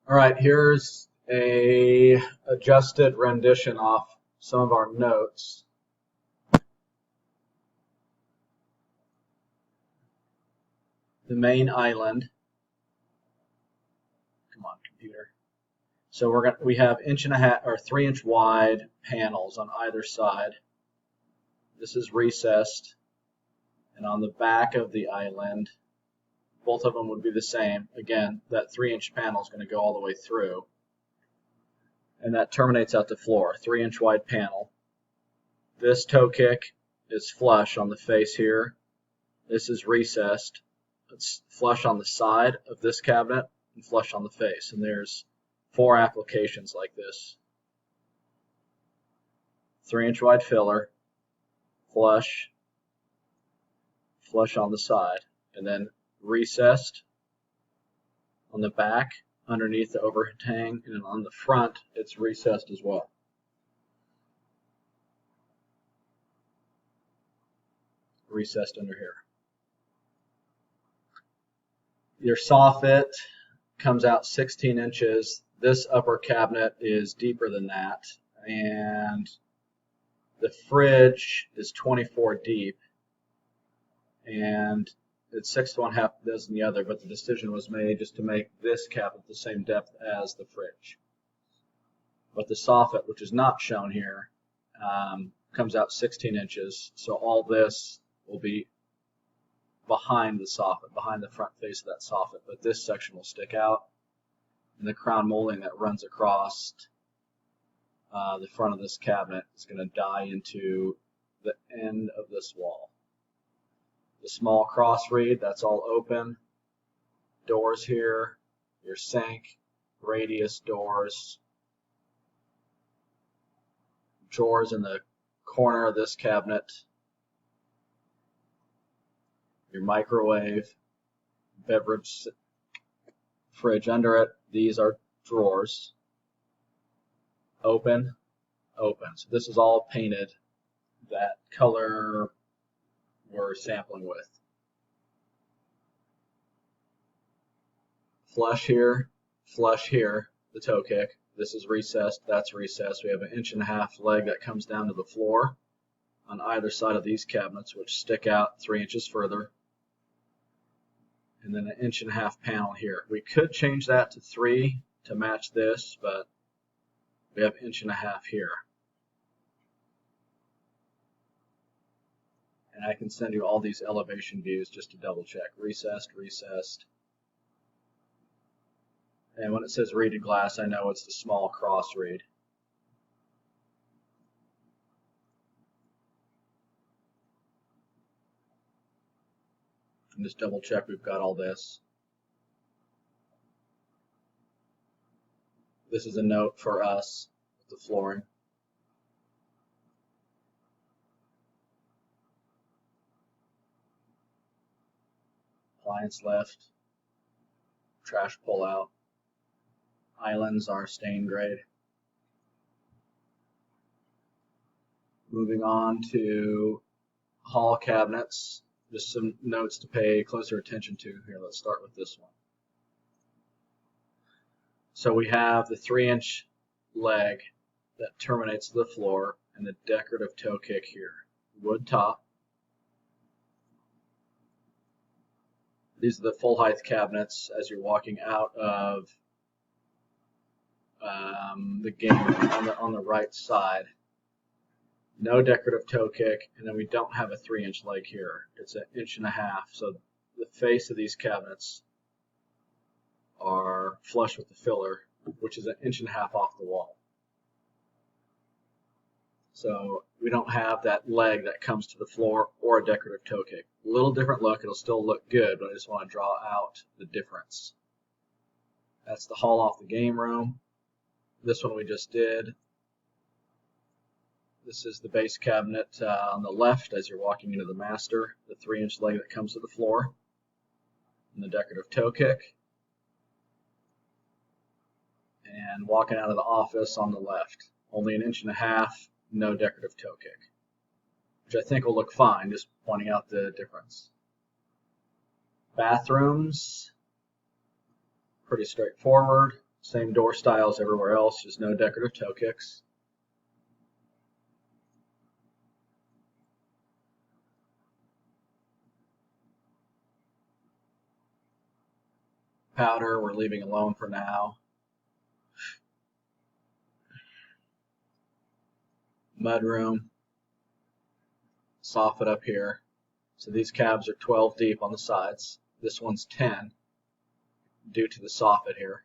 All right, here's a adjusted rendition off some of our notes. The main island. Come on, computer. So we have 1.5 or 3-inch wide panels on either side. This is recessed, and on the back of the island, both of them would be the same. Again, that 3-inch panel is going to go all the way through, and that terminates at the floor. 3-inch wide panel. This toe kick is flush on the face here. This is recessed. It's flush on the side of this cabinet and flush on the face. And there's 4 applications like this. 3-inch wide filler, flush, flush on the side, and then recessed on the back underneath the overhang, and on the front it's recessed as well. Recessed under here. Your soffit comes out 16 inches. This upper cabinet is deeper than that, and the fridge is 24 deep, and it's 6 1/2 dozen the other, but the decision was made just to make this cabinet the same depth as the fridge. But the soffit, which is not shown here, comes out 16 inches, so all this will be behind the soffit, behind the front face of that soffit, but this section will stick out, and the crown molding that runs across the front of this cabinet is going to die into the end of this wall. The small cross reed, that's all open. Doors here, your sink, radius doors, drawers in the corner of this cabinet, your microwave, beverage fridge under it. These are drawers. Open, open. So this is all painted that color we're sampling with. Flush here, the toe kick. This is recessed, that's recessed. We have 1.5 inch leg that comes down to the floor on either side of these cabinets, which stick out 3 inches further. And then 1.5 inch panel here. We could change that to 3 to match this, but we have 1.5 inch here. And I can send you all these elevation views just to double check. Recessed, recessed. And when it says reeded glass, I know it's the small cross reed. And just double check we've got all this. This is a note for us with the flooring. Appliance left. Trash pull out. Islands are stain grade. Moving on to hall cabinets. Just some notes to pay closer attention to. Here, let's start with this one. So we have the 3-inch leg that terminates the floor and the decorative toe kick here. Wood top. These are the full height cabinets as you're walking out of the game on the right side. No decorative toe kick, and then we don't have a 3-inch leg here. It's 1.5 inches. So the face of these cabinets are flush with the filler, which is 1.5 inches off the wall. So we don't have that leg that comes to the floor or a decorative toe kick. A little different look. It'll still look good, but I just want to draw out the difference. That's the hall off the game room. This one we just did. This is the base cabinet on the left as you're walking into the master, the 3-inch leg that comes to the floor, and the decorative toe kick. And walking out of the office on the left, only 1.5 inches, no decorative toe kick, which I think will look fine, just pointing out the difference. Bathrooms, pretty straightforward. Same door styles everywhere else, just no decorative toe kicks. Powder we're leaving alone for now. Mudroom. Soffit up here. So these cabs are 12 deep on the sides. This one's 10 due to the soffit here.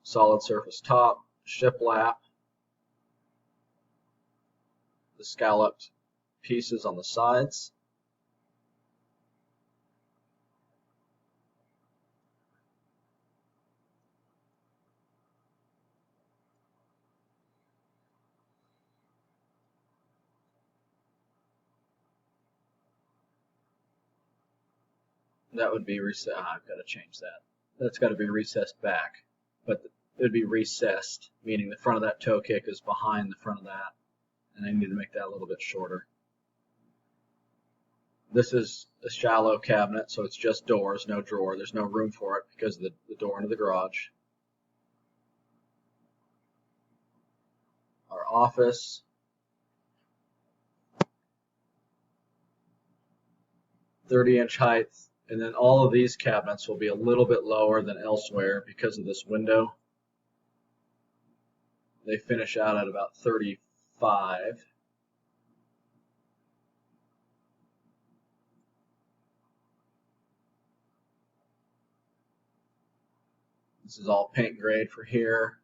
Solid surface top, shiplap, the scalloped pieces on the sides. That would be recessed. I've got to change that. That's got to be recessed back. But it would be recessed, meaning the front of that toe kick is behind the front of that. And I need to make that a little bit shorter. This is a shallow cabinet, so it's just doors, no drawer. There's no room for it because of the door into the garage. Our office. 30-inch height. And then all of these cabinets will be a little bit lower than elsewhere because of this window. They finish out at about 35. This is all paint grade for here.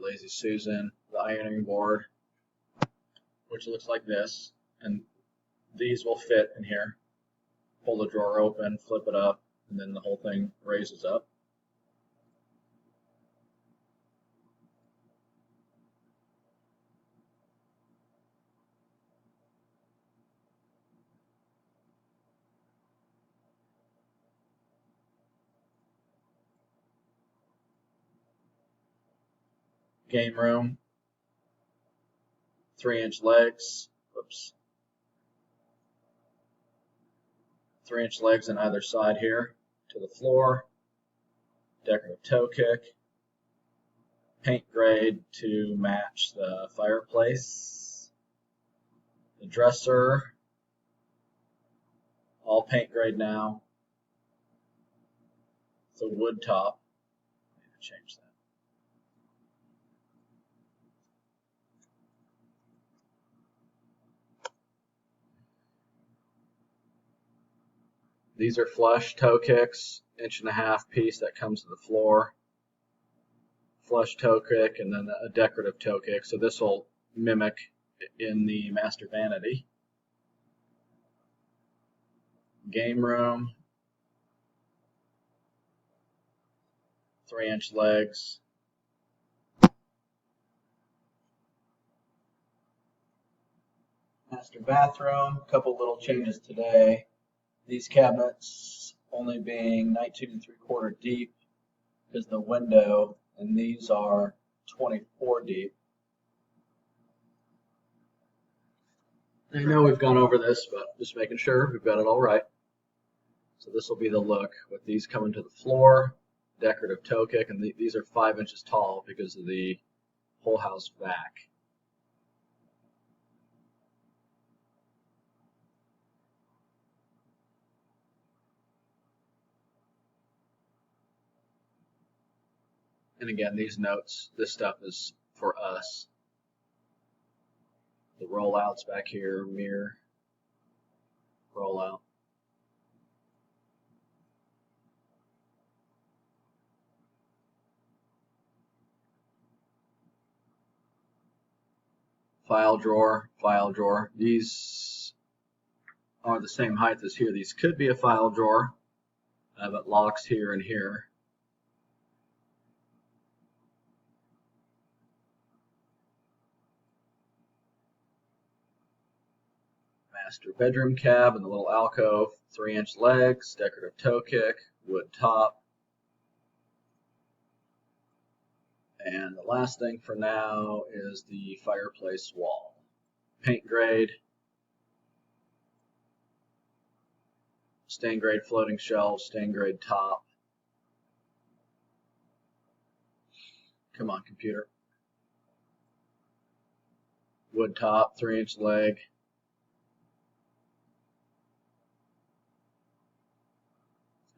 Lazy Susan, the ironing board, which looks like this, and these will fit in here. Pull the drawer open, flip it up, and then the whole thing raises up. Game room, 3-inch legs, 3-inch legs on either side here to the floor, decorative toe kick, paint grade to match the fireplace, the dresser, all paint grade now. It's a wood top. I need to change that. These are flush toe kicks, 1.5 piece that comes to the floor. Flush toe kick and then a decorative toe kick. So this will mimic in the master vanity. Game room, 3-inch legs. Master bathroom, a couple little changes today. These cabinets only being 19 3/4 deep is the window, and these are 24 deep. I know we've gone over this, but just making sure we've got it all right. So this will be the look with these coming to the floor, decorative toe kick, and these are 5 inches tall because of the whole house vac. And again, these notes, this stuff is for us. The rollouts back here, mirror, rollout. File drawer, file drawer. These are the same height as here. These could be a file drawer, but locks here and here. Master bedroom cab and the little alcove, 3-inch legs, decorative toe kick, wood top, And the last thing for now is the fireplace wall. Paint grade, stain grade floating shelves, stain grade top. Come on, computer. Wood top, 3-inch leg.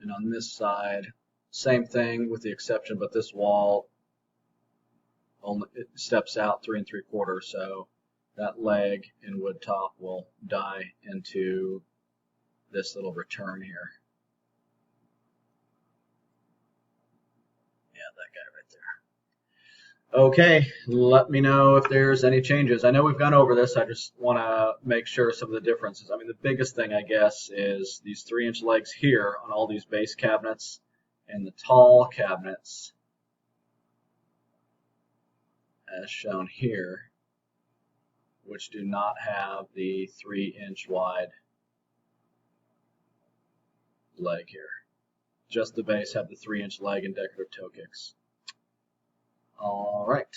And on this side, same thing with the exception, but this wall only it steps out 3 3/4, so that leg and wood top will die into this little return here. Yeah, that guy right there. Okay, let me know if there's any changes. I know we've gone over this. I just want to make sure some of the differences. I mean, the biggest thing, I guess, is these 3-inch legs here on all these base cabinets and the tall cabinets as shown here, which do not have the 3-inch wide leg here. Just the base have the 3-inch leg and decorative toe kicks. All right.